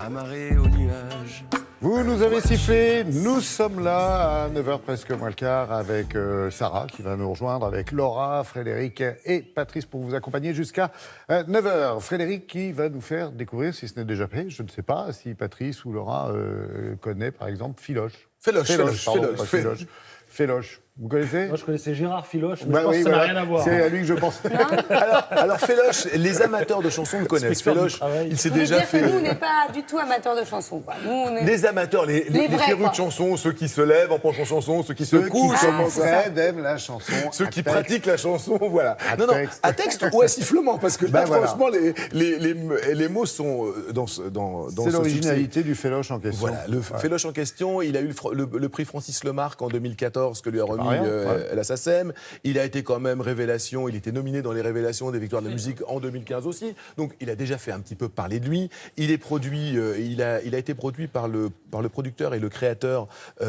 amarré aux nuages. Vous nous avez sifflé, nous sommes là à 9h presque moins le quart avec Sarah qui va nous rejoindre, avec Laura, Frédéric et Patrice pour vous accompagner jusqu'à 9h. Frédéric qui va nous faire découvrir, si ce n'est déjà fait, je ne sais pas si Patrice ou Laura connaît par exemple Filoche. Féloche. Vous connaissez? Moi, je connaissais Gérard Filoche, mais je pense que ça n'a rien à voir. C'est à lui que je pense. alors Féloche, les amateurs de chansons le connaissent. Féloche, il s'est déjà fait... Nous, on n'est pas du tout amateurs de chansons. Quoi. Nous, on est... Les amateurs, les vrais, férus de chansons, ceux qui se lèvent en pensant chanson, ceux qui se couchent en pensant... aiment la chanson. Ceux qui pratiquent la chanson, voilà. À texte ou à sifflement, parce que là, voilà. franchement, les mots sont dans ce c'est l'originalité du Féloche en question. Voilà, le Féloche en question, il a eu le prix Francis Lemarque en 2014, que lui a remis la SACEM. Il a été quand même révélation, il était nominé dans les révélations des victoires de la musique en 2015 aussi. Donc, il a déjà fait un petit peu parler de lui. Il est produit, il a été produit par le producteur et le créateur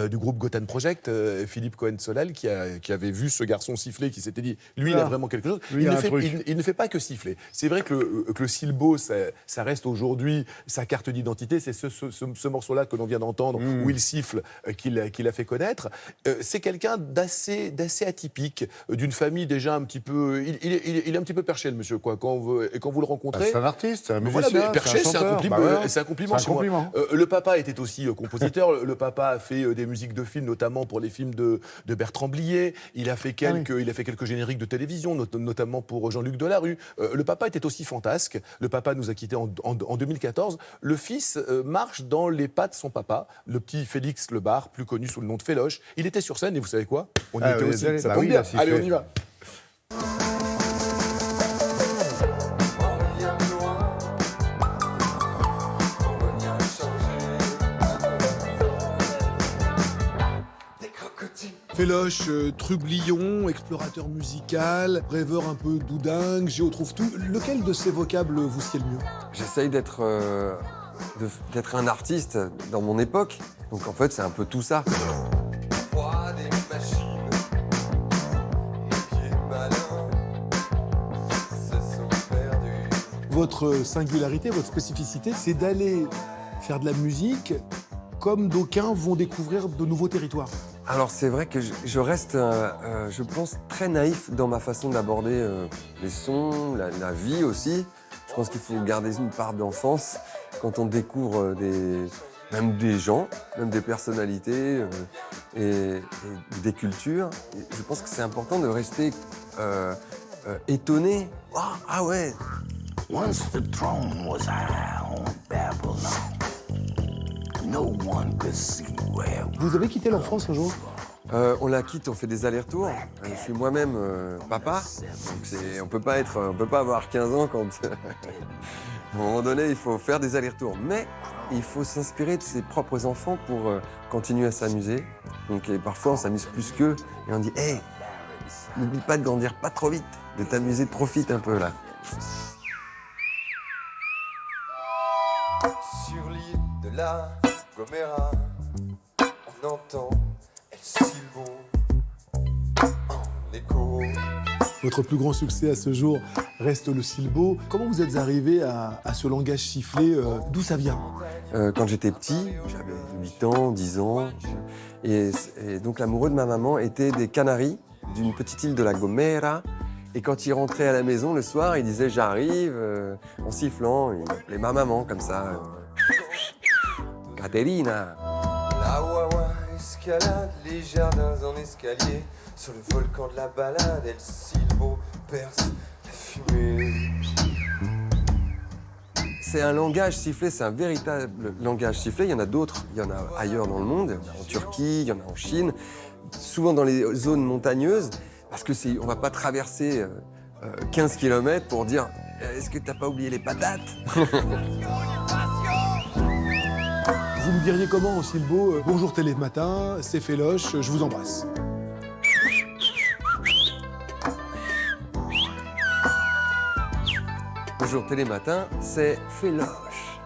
du groupe Gotham Project, Philippe Cohen-Solal, qui avait vu ce garçon siffler, qui s'était dit, lui, il a vraiment quelque chose. Il ne fait pas que siffler. C'est vrai que le silbo, ça reste aujourd'hui sa carte d'identité. C'est ce morceau-là que l'on vient d'entendre, où il siffle, qu'il a fait connaître. C'est quelqu'un d'assez atypique, d'une famille déjà un petit peu... Il est un petit peu perché, le monsieur, quoi. Quand vous le rencontrez... C'est un artiste, un musicien, musicien, perché, c'est un compliment. C'est un compliment chez moi. Le papa était aussi compositeur. Le papa a fait des musiques de films, notamment pour les films de Bertrand Blier. Il a fait quelques génériques de télévision, notamment pour Jean-Luc Delarue. Le papa était aussi fantasque. Le papa nous a quittés en 2014. Le fils marche dans les pas de son papa, le petit Félix Lebar, plus connu sous le nom de Féloche. Il était sur scène et vous savez quoi? On y était aussi. Ça tombe bien. Allez, on y va. Féloche, trublion, explorateur musical, rêveur un peu doudingue, géotrouve-tout. Lequel de ces vocables vous sied le mieux? J'essaye d'être un artiste dans mon époque. Donc en fait, c'est un peu tout ça. Votre singularité, votre spécificité, c'est d'aller faire de la musique comme d'aucuns vont découvrir de nouveaux territoires. Alors c'est vrai que je reste, je pense, très naïf dans ma façon d'aborder les sons, la vie aussi. Je pense qu'il faut garder une part d'enfance quand on découvre même des gens, même des personnalités et des cultures. Et je pense que c'est important de rester étonné. Oh, ah ouais. Once the throne was high on Babylon. No one could see where. Vous avez quitté l'enfance un jour? On la quitte, on fait des allers-retours. Je suis moi-même papa, donc on peut pas avoir 15 ans quand... À un moment donné, il faut faire des allers-retours. Mais il faut s'inspirer de ses propres enfants pour continuer à s'amuser. Donc et parfois, on s'amuse plus qu'eux. Et on dit, hey, n'oublie pas de grandir pas trop vite, de t'amuser, profite un peu là. Sur l'île de la Gomera, on entend El Silbo en écho. Votre plus grand succès à ce jour reste le silbo. Comment vous êtes arrivé à ce langage sifflé? D'où ça vient? Quand j'étais petit, j'avais 8 ans, 10 ans, et donc l'amoureux de ma maman était des Canaries, d'une petite île de la Gomera. Et quand il rentrait à la maison le soir, il disait « j'arrive » en sifflant. Il appelait ma maman comme ça. Caterina. La Wawa escalade les jardins en escalier. Sur le volcan de la balade, El Silbo perce la fumée. C'est un langage sifflé, c'est un véritable langage sifflé. Il y en a d'autres, il y en a ailleurs dans le monde. Il y en a en Turquie, il y en a en Chine. Souvent dans les zones montagneuses. Parce que on va pas traverser 15 km pour dire « est-ce que t'as pas oublié les patates ?» Vous me diriez comment au silbo? Bonjour Télématin, c'est Féloche, je vous embrasse. Bonjour Télématin, c'est Féloche.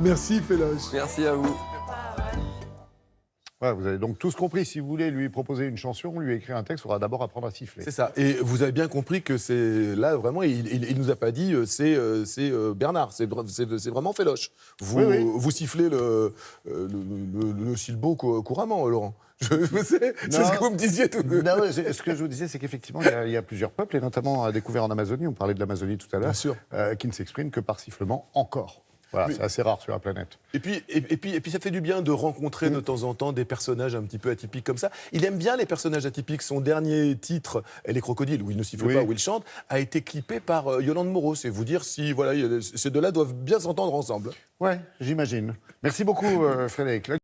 Merci Féloche. Merci à vous. Voilà, vous avez donc tous compris. Si vous voulez lui proposer une chanson, lui écrire un texte, il faudra d'abord apprendre à siffler. C'est ça. Et vous avez bien compris que c'est là vraiment, il nous a pas dit c'est Bernard, c'est vraiment Féloche. Vous sifflez le silbo couramment, Laurent. C'est ce que vous me disiez tout. Non, ce que je vous disais, c'est qu'effectivement, il y a plusieurs peuples, et notamment découverts en Amazonie, on parlait de l'Amazonie tout à l'heure, qui ne s'expriment que par sifflement encore. Voilà, c'est assez rare sur la planète. Et puis ça fait du bien de rencontrer de temps en temps des personnages un petit peu atypiques comme ça. Il aime bien les personnages atypiques. Son dernier titre, Elle est crocodile, où il ne siffle pas, où il chante, a été clippé par Yolande Moreau. C'est vous dire si voilà, ces deux-là doivent bien s'entendre ensemble. Ouais, j'imagine. Merci beaucoup, Frédéric.